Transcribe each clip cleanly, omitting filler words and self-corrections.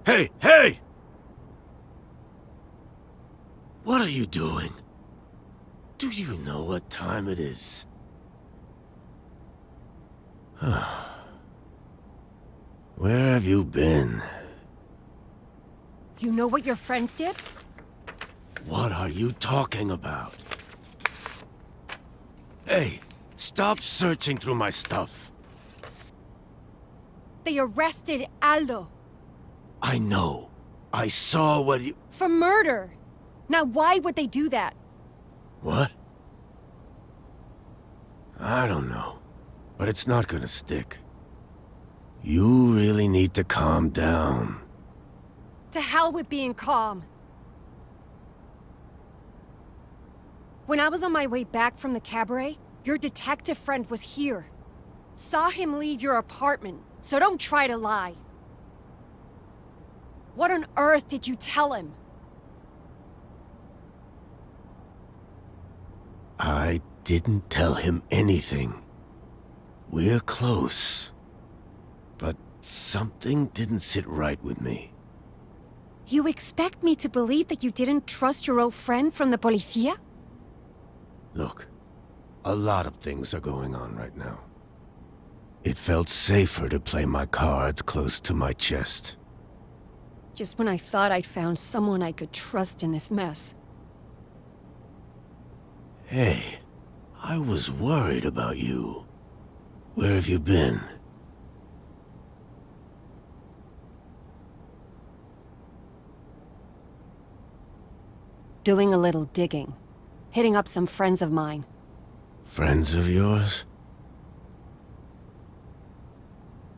Hey, hey! What are you doing? Do you know what time it is? Where have you been? You know what your friends did? What are you talking about? Hey, stop searching through my stuff. They arrested Aldo. I know. I saw what you... For murder. Now why would they do that? What? I don't know. But it's not gonna stick. You really need to calm down. To hell with being calm. When I was on my way back from the cabaret, your detective friend was here. Saw him leave your apartment, so don't try to lie. What on earth did you tell him? I didn't tell him anything. We're close. But something didn't sit right with me. You expect me to believe that you didn't trust your old friend from the Policía? Look, a lot of things are going on right now. It felt safer to play my cards close to my chest. Just when I thought I'd found someone I could trust in this mess. Hey, I was worried about you. Where have you been? Doing a little digging. Hitting up some friends of mine. Friends of yours?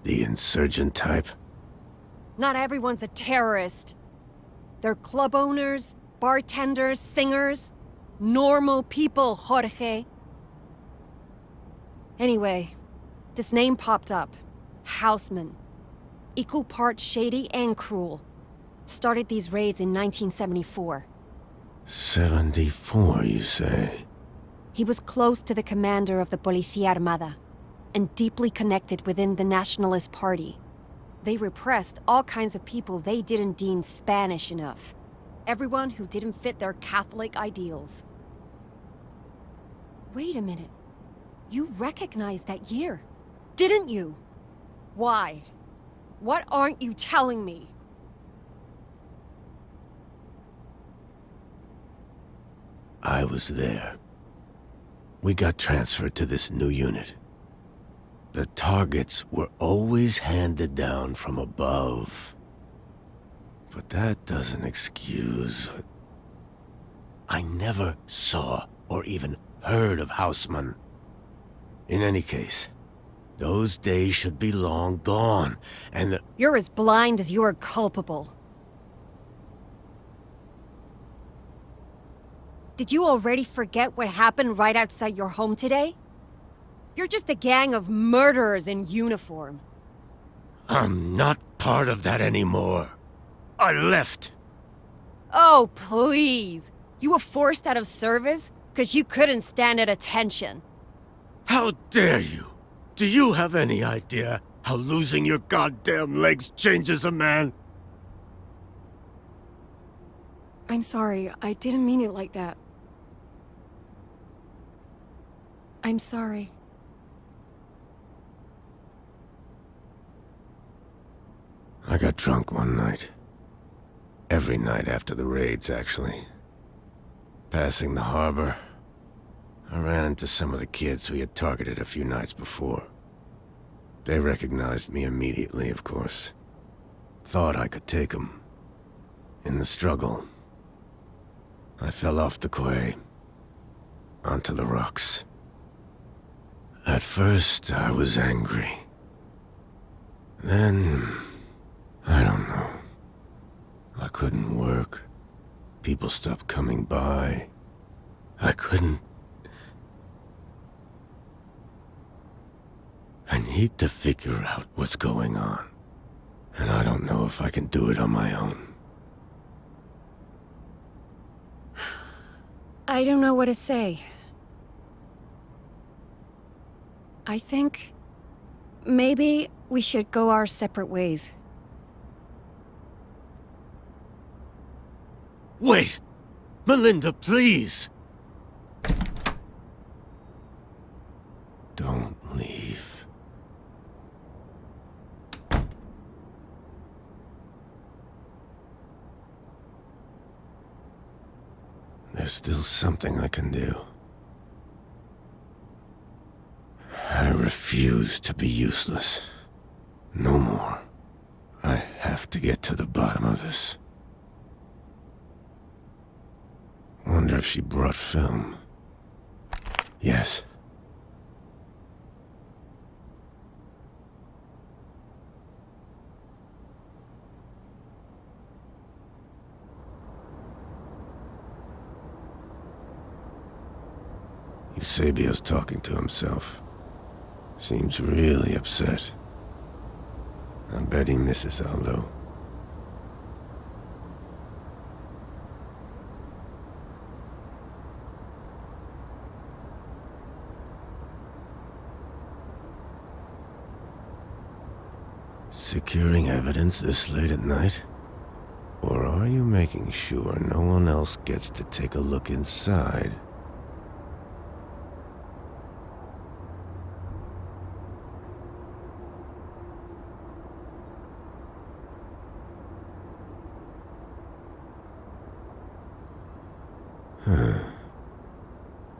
The insurgent type? Not everyone's a terrorist. They're club owners, bartenders, singers. Normal people, Jorge. Anyway, this name popped up. Houseman. Equal parts shady and cruel. Started these raids in 1974. 74, you say? He was close to the commander of the Policía Armada, and deeply connected within the Nationalist Party. They repressed all kinds of people they didn't deem Spanish enough. Everyone who didn't fit their Catholic ideals. Wait a minute. You recognized that year, didn't you? Why? What aren't you telling me? I was there. We got transferred to this new unit. The targets were always handed down from above. But that doesn't excuse... I never saw or even heard of Houseman. In any case, those days should be long gone, and the... You're as blind as you are culpable. Did you already forget what happened right outside your home today? You're just a gang of murderers in uniform. I'm not part of that anymore. I left. Oh, please. You were forced out of service because you couldn't stand at attention. How dare you? Do you have any idea how losing your goddamn legs changes a man? I'm sorry. I didn't mean it like that. I'm sorry. I got drunk one night. Every night after the raids, actually. Passing the harbor, I ran into some of the kids we had targeted a few nights before. They recognized me immediately, of course. Thought I could take them. In the struggle, I fell off the quay, onto the rocks. At first, I was angry. Then, I don't know. I couldn't work. People stopped coming by. I couldn't... I need to figure out what's going on. And I don't know if I can do it on my own. I don't know what to say. I think... maybe we should go our separate ways. Wait! Melinda, please! Don't leave. There's still something I can do. I refuse to be useless. No more. I have to get to the bottom of this. Wonder if she brought film. Yes. Eusebio's talking to himself. Seems really upset. I bet he misses Aldo. Securing evidence this late at night? Or are you making sure no one else gets to take a look inside?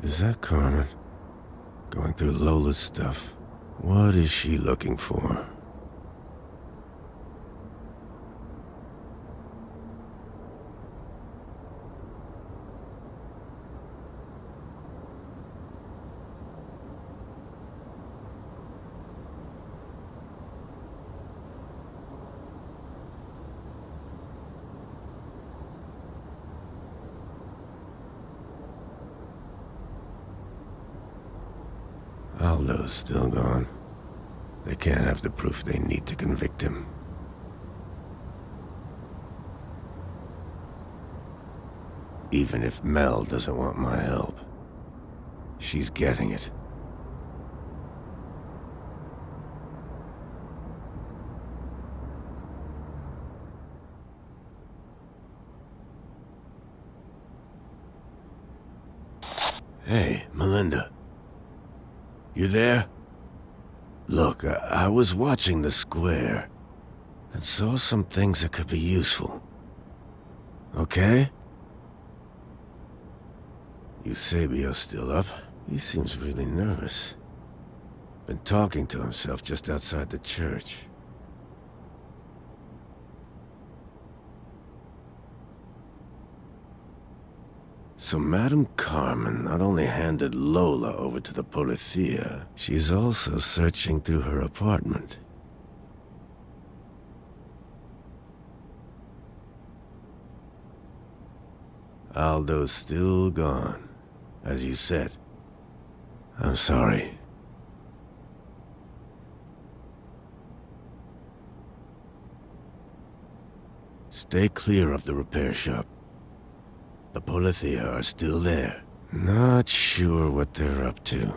Is that Carmen? Going through Lola's stuff. What is she looking for? Aldo's still gone. They can't have the proof they need to convict him. Even if Mel doesn't want my help, she's getting it. Hey, Melinda. You there? Look, I was watching the square and saw some things that could be useful. Okay? Eusebio's still up. He seems really nervous. Been talking to himself just outside the church. So Madame Carmen not only handed Lola over to the Policia, she's also searching through her apartment. Aldo's still gone, as you said. I'm sorry. Stay clear of the repair shop. The Policia are still there. Not sure what they're up to.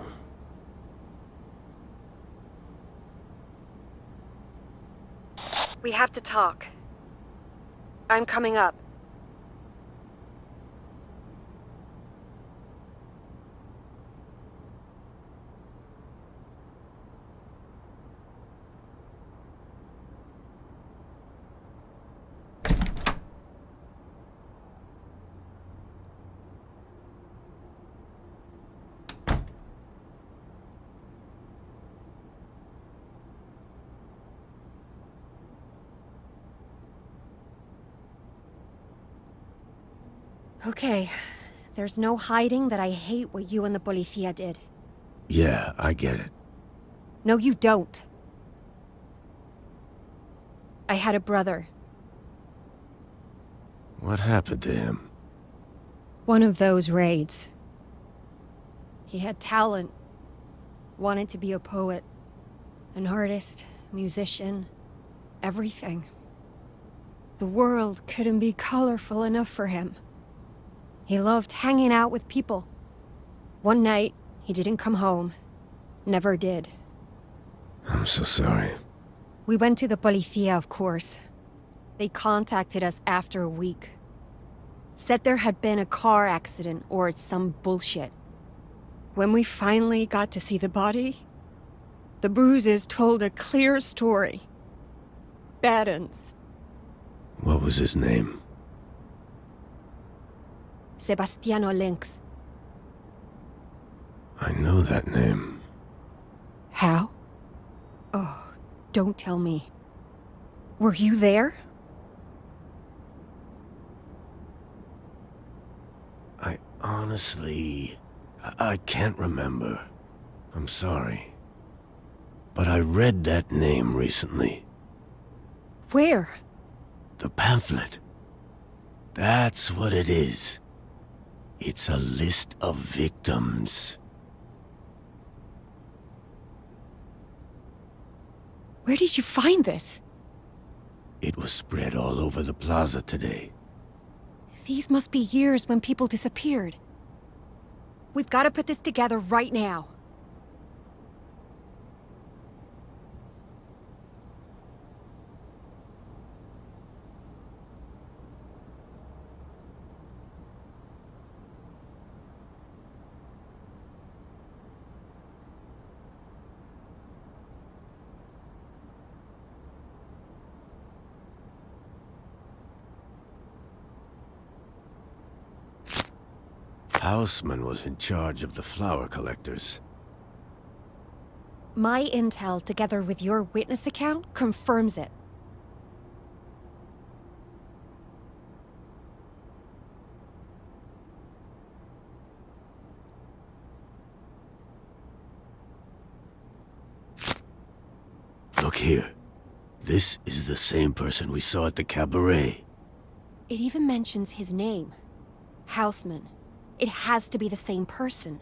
We have to talk. I'm coming up. Okay. There's no hiding that I hate what you and the Policia did. Yeah, I get it. No, you don't. I had a brother. What happened to him? One of those raids. He had talent. Wanted to be a poet. An artist, musician, everything. The world couldn't be colorful enough for him. He loved hanging out with people. One night, he didn't come home. Never did. I'm so sorry. We went to the Policia, of course. They contacted us after a week. Said there had been a car accident or some bullshit. When we finally got to see the body, the bruises told a clear story. Bad ends. What was his name? Sebastiano Lynx. I know that name. How? Oh, don't tell me. Were you there? I honestly... I can't remember. I'm sorry. But I read that name recently. Where? The pamphlet. That's what it is. It's a list of victims. Where did you find this? It was spread all over the plaza today. These must be years when people disappeared. We've got to put this together right now. Houseman was in charge of the flower collectors. My intel, together with your witness account, confirms it. Look here. This is the same person we saw at the cabaret. It even mentions his name. Houseman. It has to be the same person.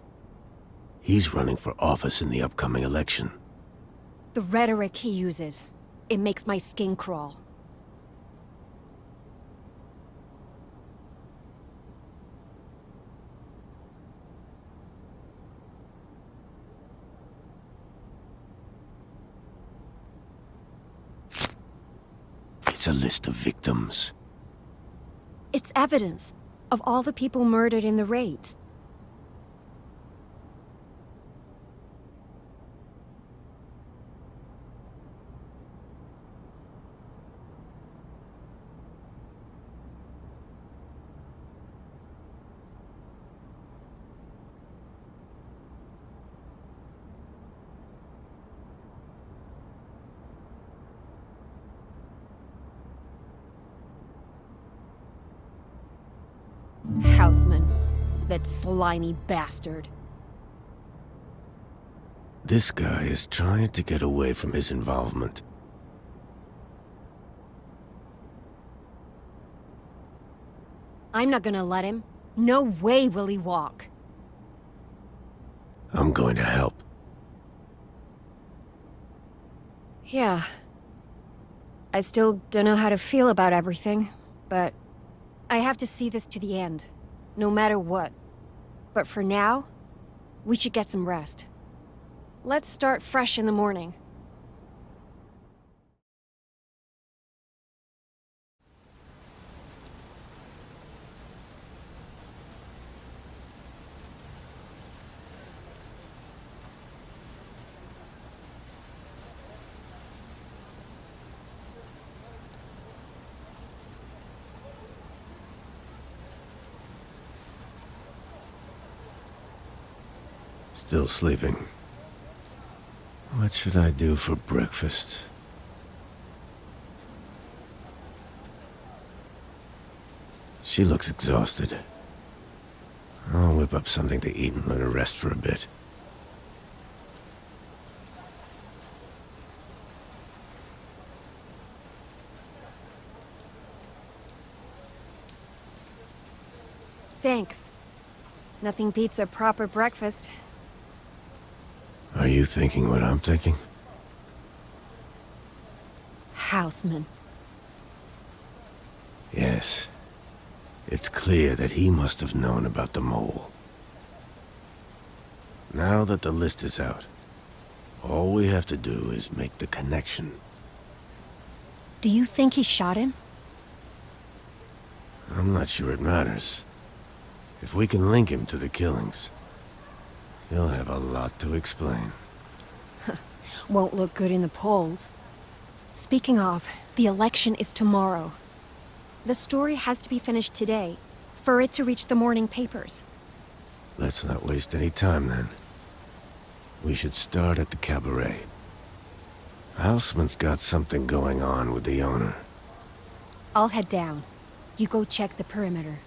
He's running for office in the upcoming election. The rhetoric he uses, it makes my skin crawl. It's a list of victims. It's evidence of all the people murdered in the raids. Houseman. That slimy bastard. This guy is trying to get away from his involvement. I'm not gonna let him. No way will he walk. I'm going to help. Yeah. I still don't know how to feel about everything, but I have to see this to the end, no matter what. But for now, we should get some rest. Let's start fresh in the morning. Still sleeping. What should I do for breakfast? She looks exhausted. I'll whip up something to eat and let her rest for a bit. Thanks. Nothing beats a proper breakfast. Are you thinking what I'm thinking? Houseman. Yes. It's clear that he must have known about the mole. Now that the list is out, all we have to do is make the connection. Do you think he shot him? I'm not sure it matters. If we can link him to the killings, he'll have a lot to explain. Won't look good in the polls. Speaking of, the election is tomorrow. The story has to be finished today, for it to reach the morning papers. Let's not waste any time then. We should start at the cabaret. Houseman's got something going on with the owner. I'll head down. You go check the perimeter.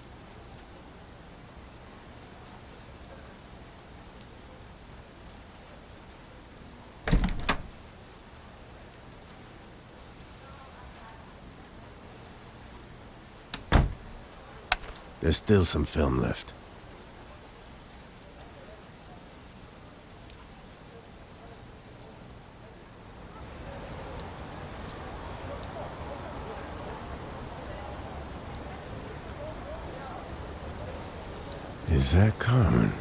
There's still some film left. Is that Carmen?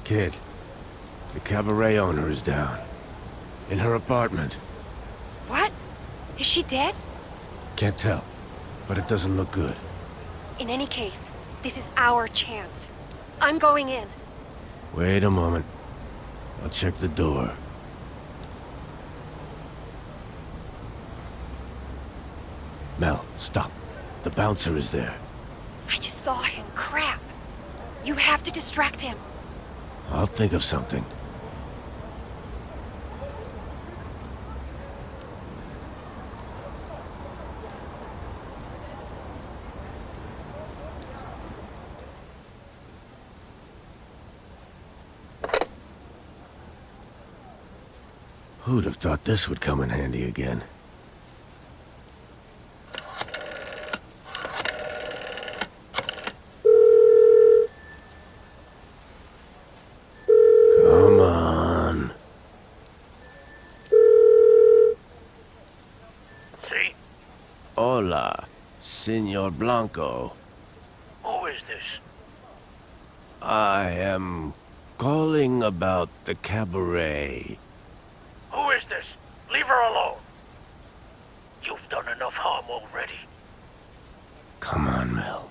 Kid, the cabaret owner is down. In her apartment. What? Is she dead? Can't tell, but it doesn't look good. In any case, this is our chance. I'm going in. Wait a moment. I'll check the door. Mel, stop. The bouncer is there. I just saw him. Crap. You have to distract him. I'll think of something. Who'd have thought this would come in handy again? Come on. See? Hola, Senor Blanco. Who is this? I am calling about the cabaret. Who is this? Leave her alone. You've done enough harm already. Come on, Mel.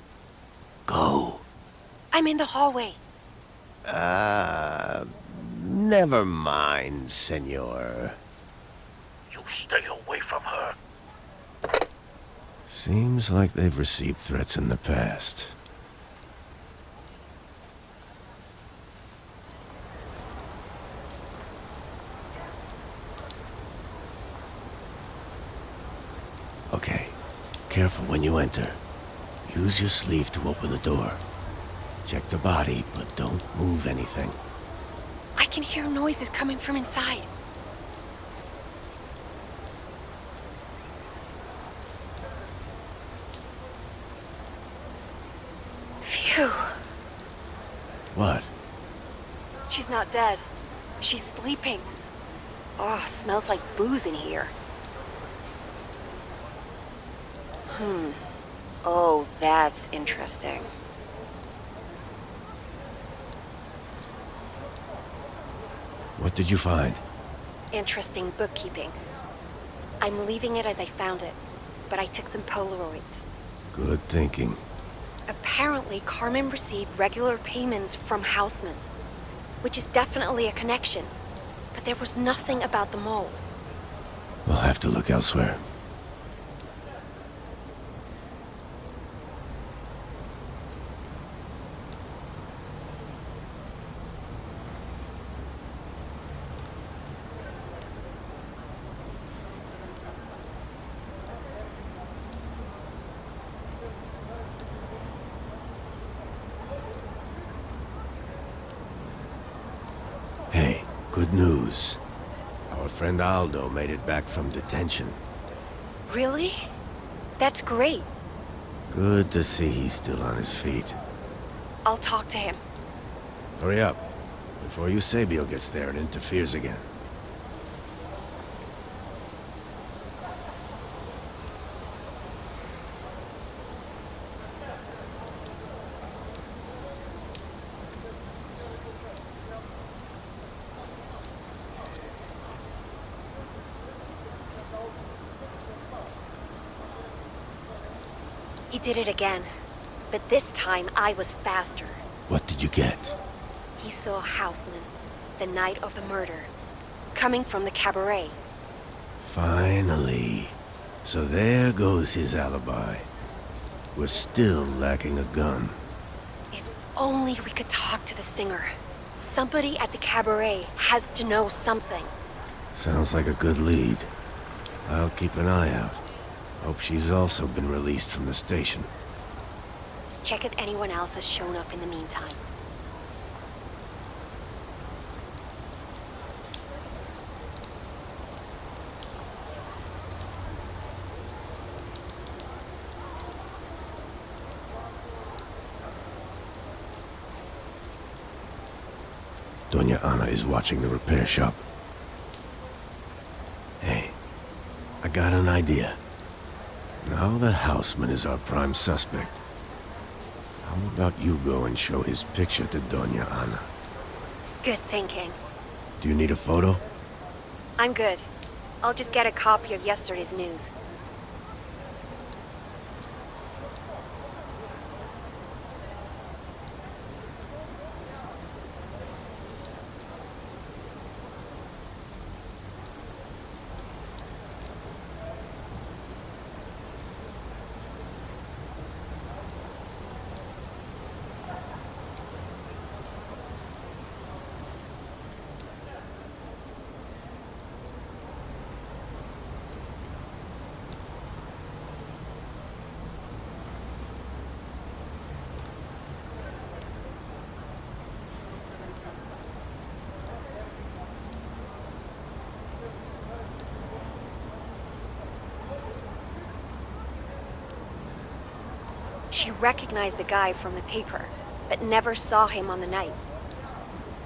Go. I'm in the hallway. Never mind, senor. You stay away from her. Seems like they've received threats in the past. Okay, careful when you enter. Use your sleeve to open the door. Check the body, but don't move anything. I can hear noises coming from inside. Phew. What? She's not dead. She's sleeping. Oh, smells like booze in here. Oh, that's interesting. What did you find? Interesting bookkeeping. I'm leaving it as I found it, but I took some Polaroids. Good thinking. Apparently, Carmen received regular payments from Houseman, which is definitely a connection, but there was nothing about the mole. We'll have to look elsewhere. Hey, good news. Our friend Aldo made it back from detention. Really? That's great. Good to see he's still on his feet. I'll talk to him. Hurry up, before Eusebio gets there and interferes again. He did it again. But this time, I was faster. What did you get? He saw Houseman, the night of the murder, coming from the cabaret. Finally. So there goes his alibi. We're still lacking a gun. If only we could talk to the singer. Somebody at the cabaret has to know something. Sounds like a good lead. I'll keep an eye out. Hope she's also been released from the station. Check if anyone else has shown up in the meantime. Doña Ana is watching the repair shop. Hey, I got an idea. Now that Houseman is our prime suspect, how about you go and show his picture to Doña Ana? Good thinking. Do you need a photo? I'm good. I'll just get a copy of yesterday's news. She recognized the guy from the paper, but never saw him on the night.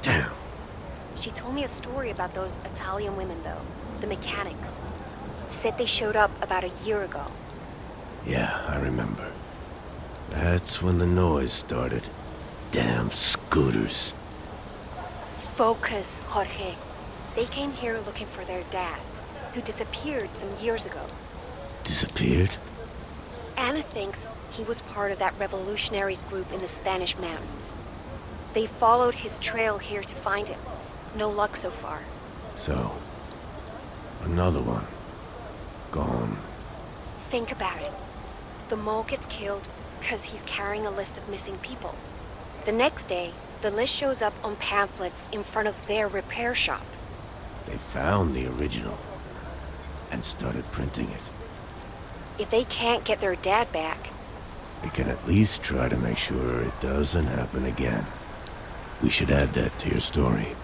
Damn. She told me a story about those Italian women, though, the mechanics. Said they showed up about a year ago. Yeah, I remember. That's when the noise started. Damn scooters. Focus, Jorge. They came here looking for their dad, who disappeared some years ago. Disappeared? Anna thinks he was part of that revolutionaries group in the Spanish mountains. They followed his trail here to find him. No luck so far. So, another one. Gone. Think about it. The mole gets killed because he's carrying a list of missing people. The next day, the list shows up on pamphlets in front of their repair shop. They found the original and started printing it. If they can't get their dad back, We can at least try to make sure it doesn't happen again. We should add that to your story.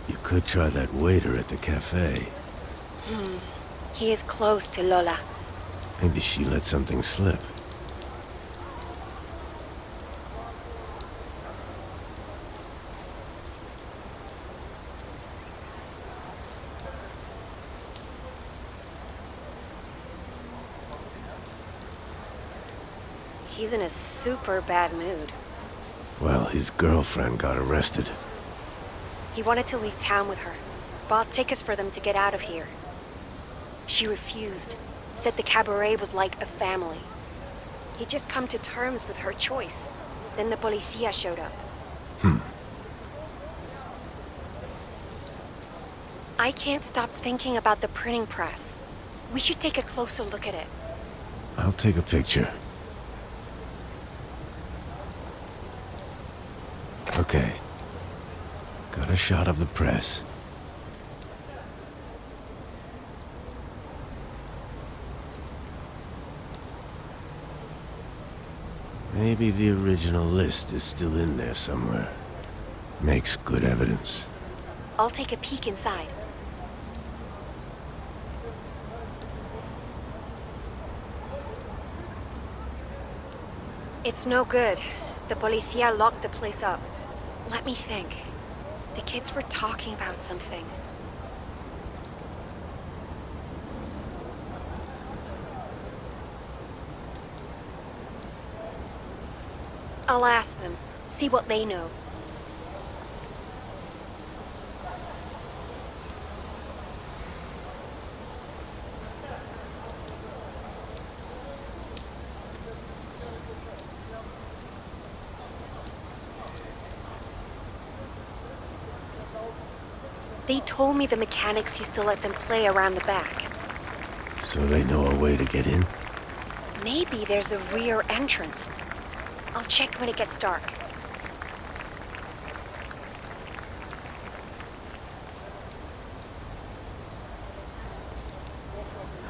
You could try that waiter at the cafe. he is close to Lola. Maybe she let something slip. He's in a super bad mood. Well, his girlfriend got arrested. He wanted to leave town with her. Bought tickets for them to get out of here. She refused. Said the cabaret was like a family. He'd just come to terms with her choice. Then the policía showed up. I can't stop thinking about the printing press. We should take a closer look at it. I'll take a picture. Okay. Got a shot of the press. Maybe the original list is still in there somewhere. Makes good evidence. I'll take a peek inside. It's no good. The policía locked the place up. Let me think. The kids were talking about something. I'll ask them. See what they know. They told me the mechanics used to let them play around the back. So they know a way to get in? Maybe there's a rear entrance. I'll check when it gets dark.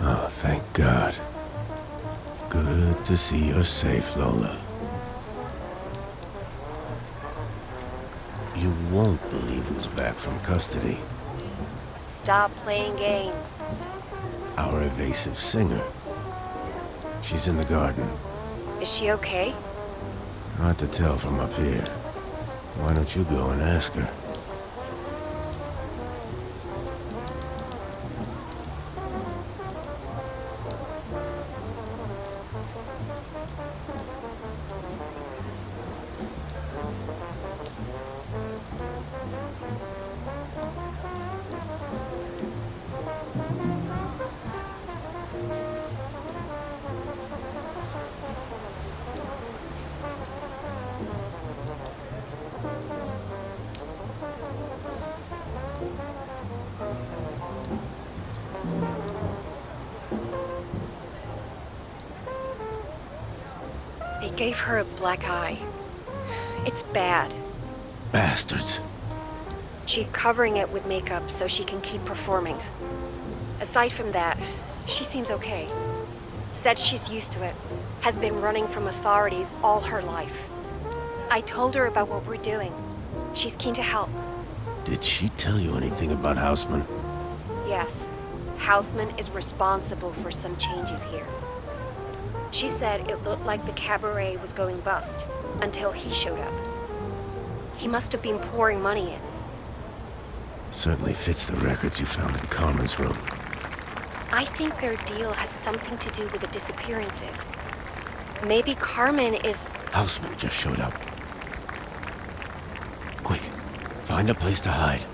Oh, thank God. Good to see you're safe, Lola. You won't believe who's back from custody. Stop playing games. Our evasive singer. She's in the garden. Is she okay? Hard to tell from up here. Why don't you go and ask her? They gave her a black eye. It's bad. Bastards. She's covering it with makeup so she can keep performing. Aside from that, she seems okay. Said she's used to it. Has been running from authorities all her life. I told her about what we're doing. She's keen to help. Did she tell you anything about Houseman? Yes. Houseman is responsible for some changes here. She said it looked like the cabaret was going bust until he showed up. He must have been pouring money in. Certainly fits the records you found in Carmen's room. I think their deal has something to do with the disappearances. Maybe Carmen is... Houseman just showed up. Quick, find a place to hide.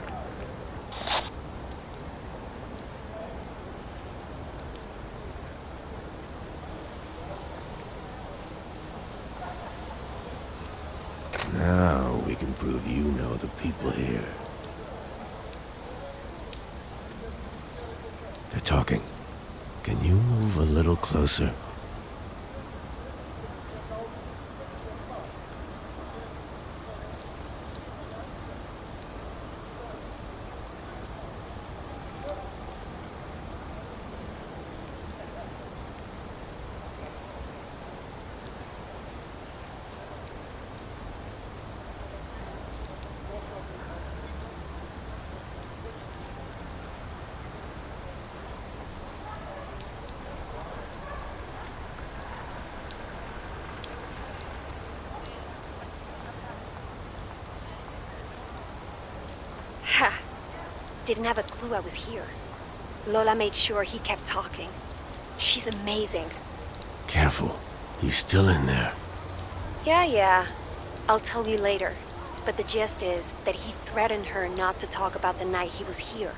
Now we can prove you know the people here. They're talking. Can you move a little closer? Ha! Didn't have a clue I was here. Lola made sure he kept talking. She's amazing. Careful. He's still in there. Yeah. I'll tell you later. But the gist is that he threatened her not to talk about the night he was here.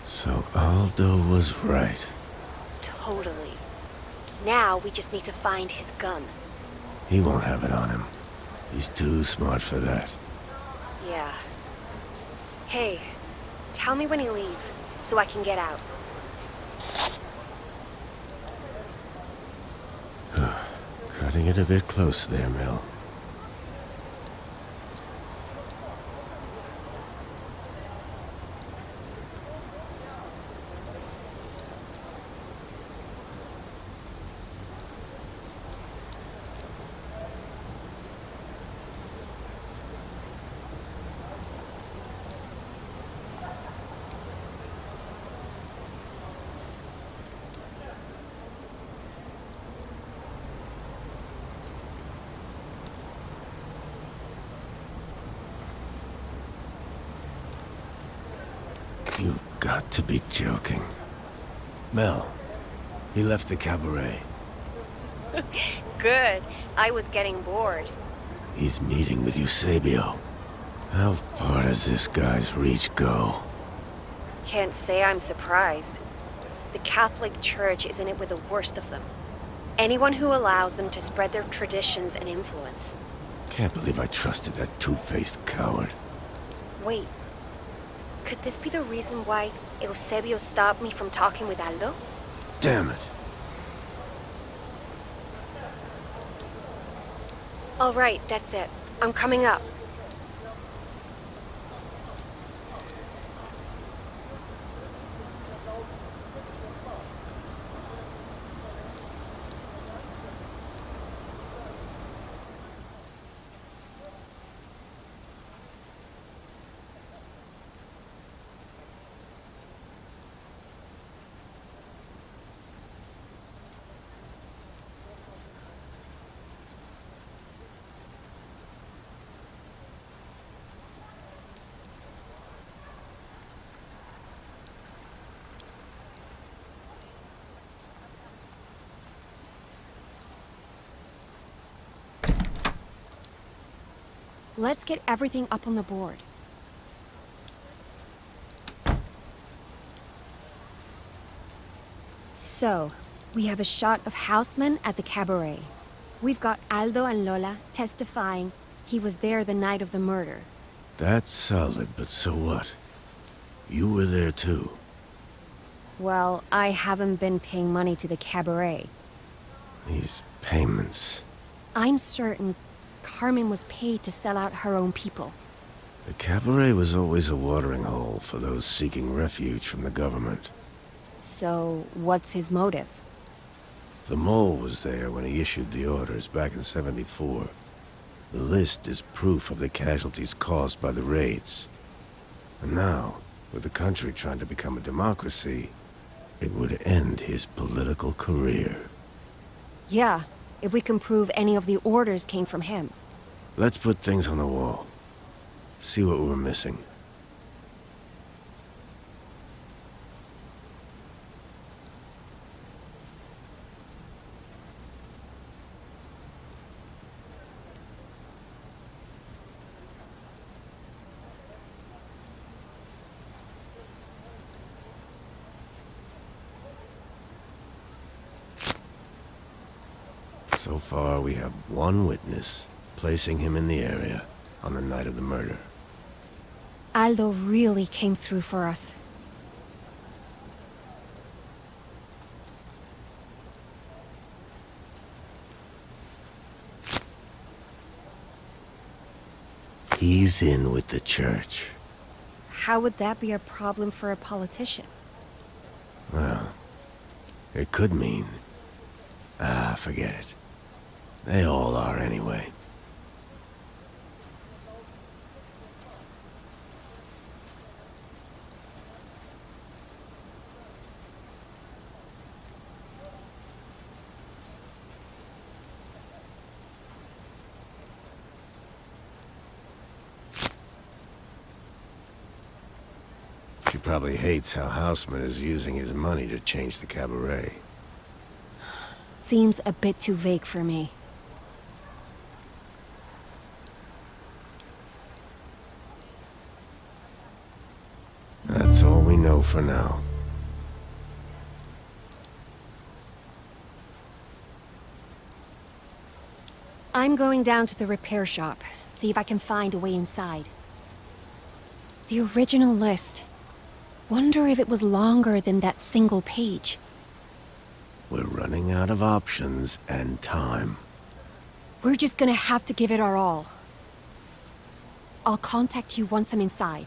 So Aldo was right. Totally. Now we just need to find his gun. He won't have it on him. He's too smart for that. Yeah. Hey, tell me when he leaves, so I can get out. Cutting it a bit close there, Mel. You've got to be joking. Mel, he left the cabaret. Good. I was getting bored. He's meeting with Eusebio. How far does this guy's reach go? Can't say I'm surprised. The Catholic Church is in it with the worst of them. Anyone who allows them to spread their traditions and influence. Can't believe I trusted that two-faced coward. Wait. Could this be the reason why Eusebio stopped me from talking with Aldo? Damn it. All right, that's it. I'm coming up. Let's get everything up on the board. So, we have a shot of Houseman at the cabaret. We've got Aldo and Lola testifying he was there the night of the murder. That's solid, but so what? You were there too. Well, I haven't been paying money to the cabaret. These payments. I'm certain Carmen was paid to sell out her own people. The cabaret was always a watering hole for those seeking refuge from the government. So, what's his motive? The mole was there when he issued the orders back in '74. The list is proof of the casualties caused by the raids. And now, with the country trying to become a democracy, it would end his political career. Yeah, if we can prove any of the orders came from him. Let's put things on the wall. See what we're missing. So far, we have one witness, placing him in the area on the night of the murder. Aldo really came through for us. He's in with the church. How would that be a problem for a politician? Well, it could mean... forget it. They all are anyway. She probably hates how Houseman is using his money to change the cabaret. Seems a bit too vague for me. That's all we know for now. I'm going down to the repair shop, see if I can find a way inside. The original list. Wonder if it was longer than that single page. We're running out of options and time. We're just gonna have to give it our all. I'll contact you once I'm inside.